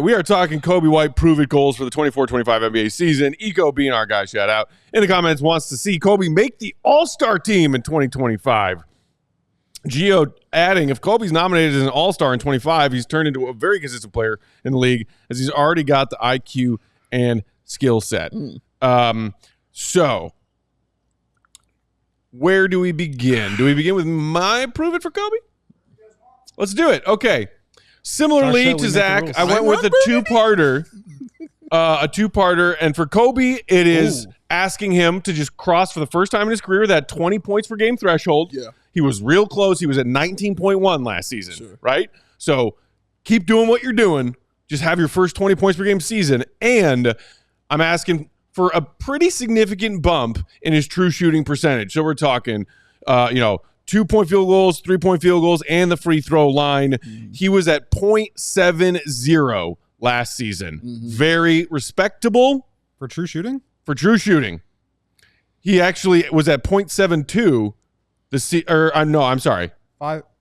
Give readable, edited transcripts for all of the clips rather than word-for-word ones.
We are talking Coby White Prove It goals for the 24-25 NBA season. Eco being our guy, shout out. In the comments, wants to see Coby make the All-Star team in 2025. Gio adding, if Kobe's nominated as an All-Star in 25, he's turned into a very consistent player in the league as he's already got the IQ and skill set. So, where do we begin? Do we begin with my Prove It for Coby? Let's do it. Okay. Similarly to Zach, I went with a two-parter. And for Coby, it is asking him to just cross for the first time in his career that 20 points per game threshold. Yeah. He was real close. He was at 19.1 last season, right? So keep doing what you're doing. Just have your first 20 points per game season. And I'm asking for a pretty significant bump in his true shooting percentage. So we're talking, 2-point field goals, 3-point field goals, and the free throw line. He was at .70 last season. Very respectable. For true shooting? For true shooting. He actually was at .72. I'm sorry.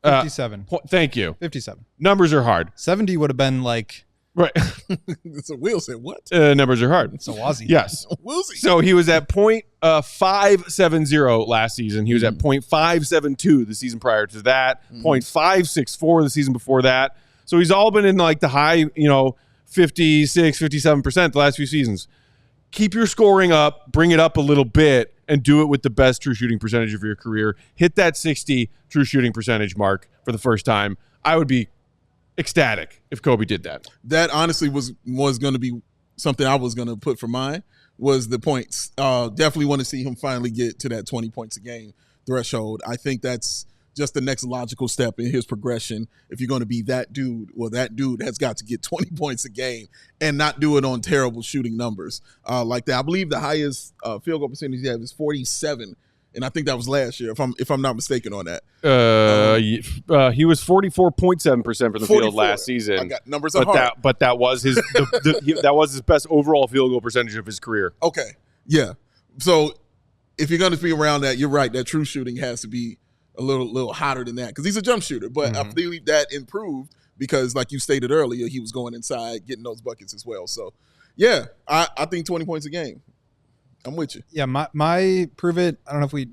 57. Thank you. 57. Numbers are hard. 70 would have been like... Right. So Will said what? Numbers are hard. It's a Wazzy. Yes. So he was at .570 last season. He was at .572 the season prior to that. .564 the season before that. So he's all been in like the high, 56, 57% the last few seasons. Keep your scoring up, bring it up a little bit, and do it with the best true shooting percentage of your career. Hit that 60 true shooting percentage mark for the first time. I would be ecstatic if Coby did that. That honestly was going to be something I was going to put for mine, was the points. Definitely want to see him finally get to that 20 points a game threshold. I think that's just the next logical step in his progression. If you're going to be that dude, well, that dude has got to get 20 points a game and not do it on terrible shooting numbers like that. I believe the highest field goal percentage he has is 47. And I think that was last year, if I'm not mistaken on that. He was 44.7% from the field last season. I got numbers up hard. But that was his that was his best overall field goal percentage of his career. Okay, yeah. So if you're going to be around that, you're right. That true shooting has to be a little hotter than that because he's a jump shooter. But I believe that improved because, like you stated earlier, he was going inside, getting those buckets as well. So, yeah, I think 20 points a game. I'm with you. Yeah, my Prove It. I don't know if we is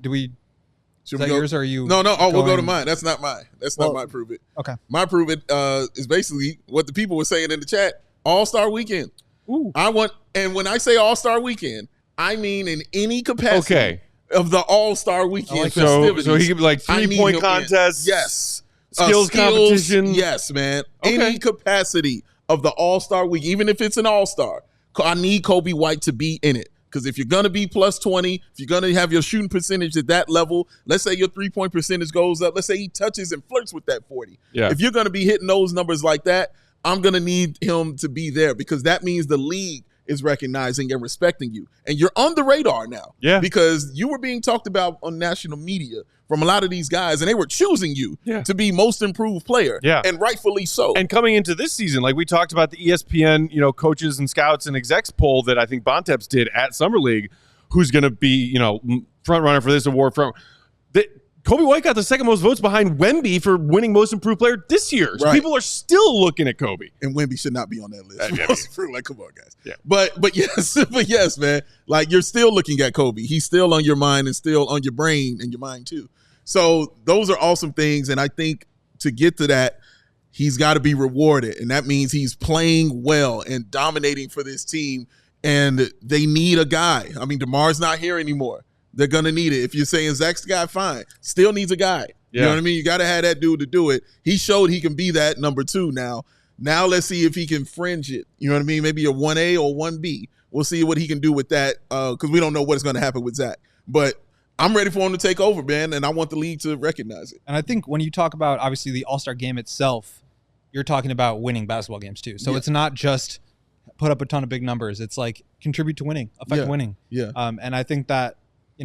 that yours or are you? No. We'll go to mine. That's not mine. That's not my Prove It. Okay. My Prove It is basically what the people were saying in the chat. All-Star Weekend. Ooh. And when I say All-Star Weekend, I mean in any capacity of the All-Star Weekend festivities. So he could be like 3-point contests. Yes. Skills competition. Yes, man. Any capacity of the All-Star Week, even if it's an All-Star, I need Coby White to be in it. Because if you're going to be plus 20, if you're going to have your shooting percentage at that level, let's say your 3-point percentage goes up. Let's say he touches and flirts with that 40. Yeah. If you're going to be hitting those numbers like that, I'm going to need him to be there because that means the league is recognizing and respecting you. And you're on the radar now. Yeah. Because you were being talked about on national media from a lot of these guys, and they were choosing you to be most improved player. Yeah. And rightfully so. And coming into this season, like we talked about the ESPN, coaches and scouts and execs poll that I think Bontemps did at Summer League, who's going to be, front runner for this award. Coby White got the second most votes behind Wemby for winning most improved player this year. So people are still looking at Coby. And Wemby should not be on that list. Like, come on, guys. Yeah. But yes, man. Like, you're still looking at Coby. He's still on your mind and still on your brain and your mind too. So those are awesome things. And I think to get to that, he's got to be rewarded. And that means he's playing well and dominating for this team. And they need a guy. I mean, DeMar's not here anymore. They're going to need it. If you're saying Zach's the guy, fine. Still needs a guy. You know what I mean? You got to have that dude to do it. He showed he can be that number 2 now. Now let's see if he can fringe it. You know what I mean? Maybe a 1A or 1B. We'll see what he can do with that because we don't know what's going to happen with Zach. But I'm ready for him to take over, man, and I want the league to recognize it. And I think when you talk about, obviously, the All-Star game itself, you're talking about winning basketball games too. So it's not just put up a ton of big numbers. It's like contribute to winning, affect winning. Yeah. And I think that,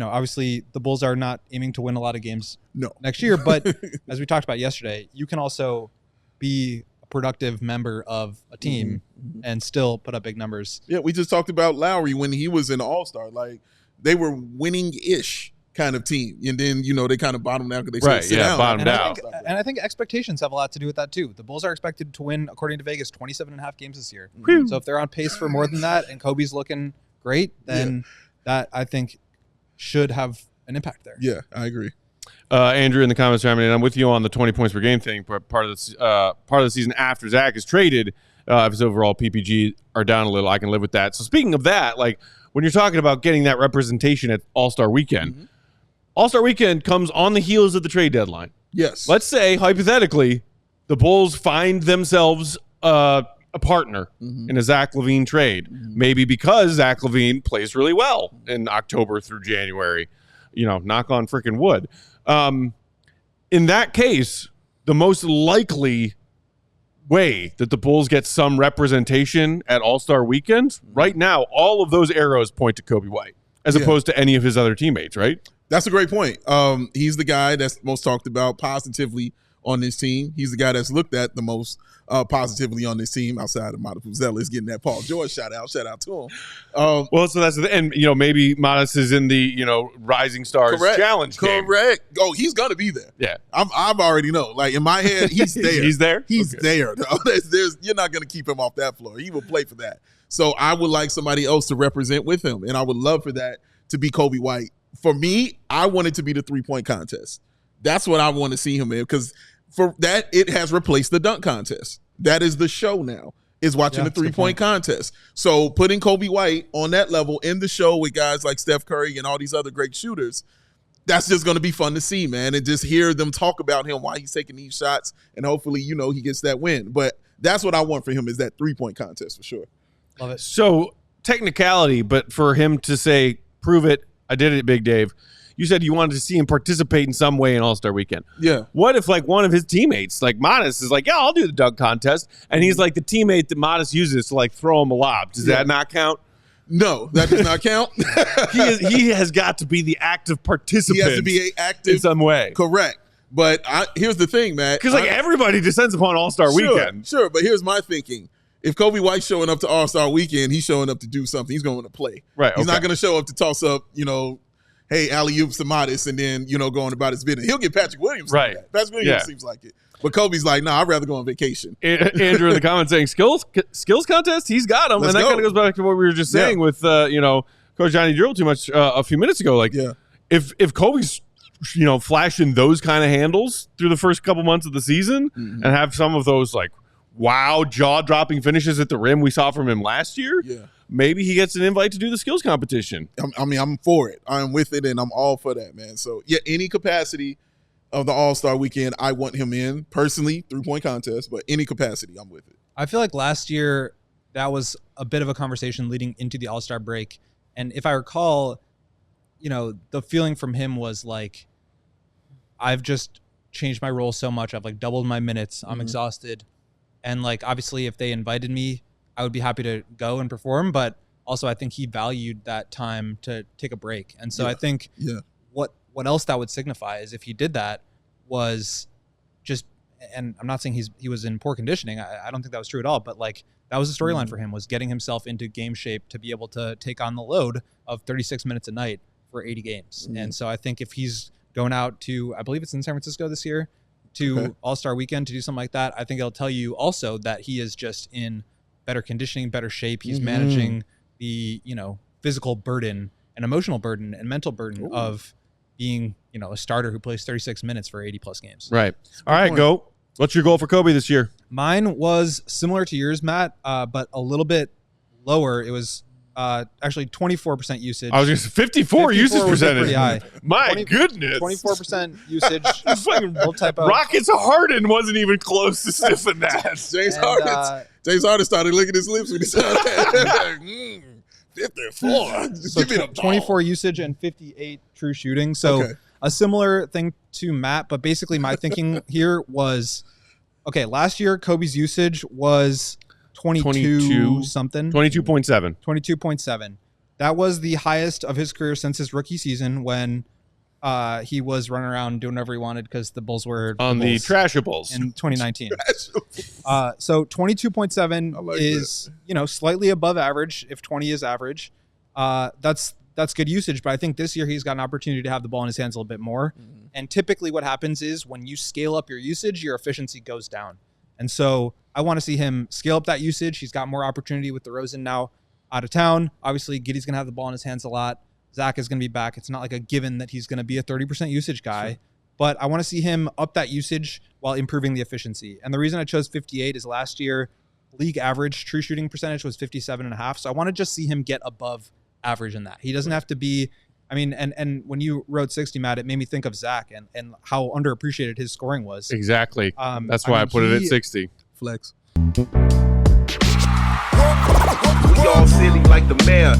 obviously the Bulls are not aiming to win a lot of games next year. But as we talked about yesterday, you can also be a productive member of a team and still put up big numbers. Yeah, we just talked about Lowry when he was an All-Star. Like, they were winning-ish kind of team. And then, they kind of bottomed out because they sit down. Bottomed out. I think expectations have a lot to do with that too. The Bulls are expected to win, according to Vegas, 27.5 games this year. So if they're on pace for more than that and Coby's looking great, then that I think should have an impact there. Yeah, I agree. Andrew in the comments, and I'm with you on the 20 points per game thing. But part of the season after Zach is traded, if his overall PPG are down a little, I can live with that. So speaking of that, like when you're talking about getting that representation at All-Star Weekend, All-Star Weekend comes on the heels of the trade deadline. Yes. Let's say, hypothetically, the Bulls find themselves a partner in a Zach LaVine trade. Maybe because Zach LaVine plays really well in October through January. Knock on freaking wood. In that case, the most likely way that the Bulls get some representation at All-Star Weekend, right now, all of those arrows point to Coby White, as opposed to any of his other teammates, right? That's a great point. He's the guy that's most talked about positively on this team. He's the guy that's looked at the most positively on this team outside of Modest Puzelis getting that Paul George shout out to him. Well, so that's and maybe Modest is in the Rising Stars Challenge game. Correct. Oh, he's gonna be there. Yeah, I've already know. Like in my head, he's there. He's there. He's there. You're not gonna keep him off that floor. He will play for that. So I would like somebody else to represent with him, and I would love for that to be Coby White. For me, I want it to be the 3-point contest. That's what I want to see him in, because for that, it has replaced the dunk contest. That is the show now, is watching the 3-point contest. So putting Coby White on that level in the show with guys like Steph Curry and all these other great shooters, that's just going to be fun to see, man, and just hear them talk about him, why he's taking these shots, and hopefully, he gets that win. But that's what I want for him, is that 3-point contest for sure. Love it. So technicality, but for him to say, prove it, I did it, Big Dave. You said you wanted to see him participate in some way in All-Star Weekend. Yeah. What if, like, one of his teammates, like Modest, is like, yeah, I'll do the dunk contest, and he's like the teammate that Modest uses to, like, throw him a lob. Does that not count? No, that does not count. He has got to be the active participant. He has to be active in some way. Correct. But here's the thing, Matt. Because, like, everybody descends upon All-Star Weekend. Sure, but here's my thinking. If Coby White's showing up to All-Star Weekend, he's showing up to do something. He's going to play. Right. He's not going to show up to toss up, hey, alley-oops to Modest, and then, going about his business. He'll get Patrick Williams. Right. Patrick Williams seems like it. But Kobe's like, nah, I'd rather go on vacation. Andrew in the comments saying skills contest, he's got them. And that kind of goes back to what we were just saying with, Coach Johnny Drill too much a few minutes ago. Like, if Kobe's, flashing those kind of handles through the first couple months of the season and have some of those, like, wow, jaw-dropping finishes at the rim we saw from him last year, maybe he gets an invite to do the skills competition. I'm for it. I'm with it, and I'm all for that, man. So, any capacity of the All-Star Weekend, I want him in. Personally, 3-point contest, but any capacity, I'm with it. I feel like last year, that was a bit of a conversation leading into the All-Star break. And if I recall, the feeling from him was like, I've just changed my role so much. I've, like, doubled my minutes. I'm exhausted. And, like, obviously, if they invited me, I would be happy to go and perform. But also, I think he valued that time to take a break. And so I think what else that would signify is if he did that was just, and I'm not saying he was in poor conditioning. I don't think that was true at all. But, like, that was the storyline for him, was getting himself into game shape to be able to take on the load of 36 minutes a night for 80 games. And so I think if he's going out to, I believe it's in San Francisco this year, to All-Star Weekend to do something like that, I think it'll tell you also that he is just in better conditioning, better shape. He's managing the, physical burden and emotional burden and mental burden of being, a starter who plays 36 minutes for 80-plus games. Right. All right, go. What's your goal for Coby this year? Mine was similar to yours, Matt, but a little bit lower. It was actually 24% usage. I was just 54 usage percentage. Pretty high. My goodness. 24% usage. Rockets Harden wasn't even close to sniffing that. James Harden started licking his lips when he said that. 54. So 24 usage and 58 true shooting. So a similar thing to Matt, but basically my thinking here was, last year Kobe's usage was 22 something. 22.7. 22.7. That was the highest of his career since his rookie season, when he was running around doing whatever he wanted because the Bulls were on the Trashables in 2019. So 22.7 is, slightly above average if 20 is average. That's that's good usage, but I think this year he's got an opportunity to have the ball in his hands a little bit more. And typically what happens is when you scale up your usage, your efficiency goes down. And so I want to see him scale up that usage. He's got more opportunity with DeRozan now out of town. Obviously, Giddey's going to have the ball in his hands a lot. Zach is going to be back. It's not like a given that he's going to be a 30% usage guy, but I want to see him up that usage while improving the efficiency. And the reason I chose 58 is last year, league average true shooting percentage was 57.5. So I want to just see him get above average in that. He doesn't have to be, I mean, and when you wrote 60, Matt, it made me think of Zach and how underappreciated his scoring was. Exactly. That's why I put it at 60. Flex. We all silly like the mayor.